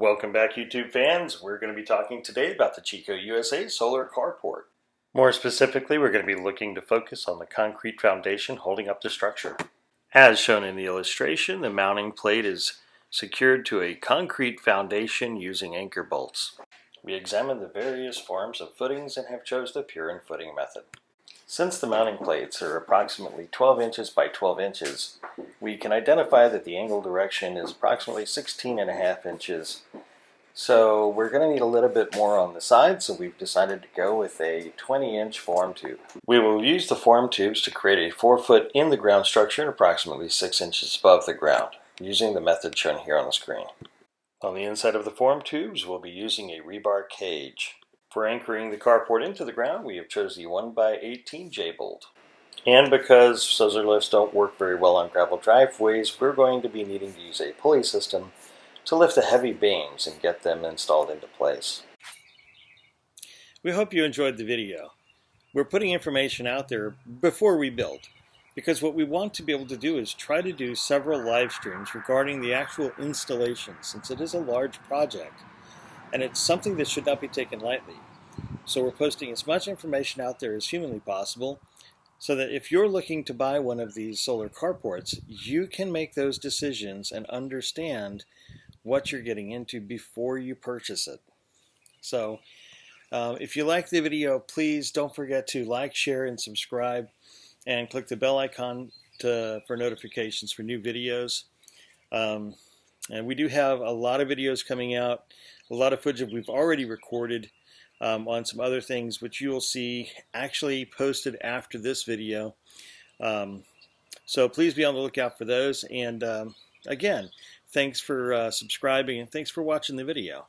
Welcome back, YouTube fans. We're going to be talking today about the Chiko USA solar carport. More specifically, we're going to be looking to focus on the concrete foundation holding up the structure. As shown in the illustration, the mounting plate is secured to a concrete foundation using anchor bolts. We examined the various forms of footings and have chosen the pure footing method. Since the mounting plates are approximately 12 inches by 12 inches, we can identify that the angle direction is approximately 16.5 inches. So we're going to need a little bit more on the side, so we've decided to go with a 20-inch form tube. We will use the form tubes to create a 4-foot in-the-ground structure and approximately 6 inches above the ground, using the method shown here on the screen. On the inside of the form tubes, we'll be using a rebar cage. For anchoring the carport into the ground, we have chosen the 1x18 J-bolt. And because scissor lifts don't work very well on gravel driveways, we're going to be needing to use a pulley system to lift the heavy beams and get them installed into place. We hope you enjoyed the video. We're putting information out there before we build, because what we want to be able to do is try to do several live streams regarding the actual installation, since it is a large project and it's something that should not be taken lightly. So we're posting as much information out there as humanly possible, so that if you're looking to buy one of these solar carports, you can make those decisions and understand what you're getting into before you purchase it. So if you like the video, please don't forget to like, share, and subscribe, and click the bell icon for notifications for new videos. And we do have a lot of videos coming out, a lot of footage we've already recorded on some other things, which you will see actually posted after this video. So please be on the lookout for those. And again, thanks for subscribing and thanks for watching the video.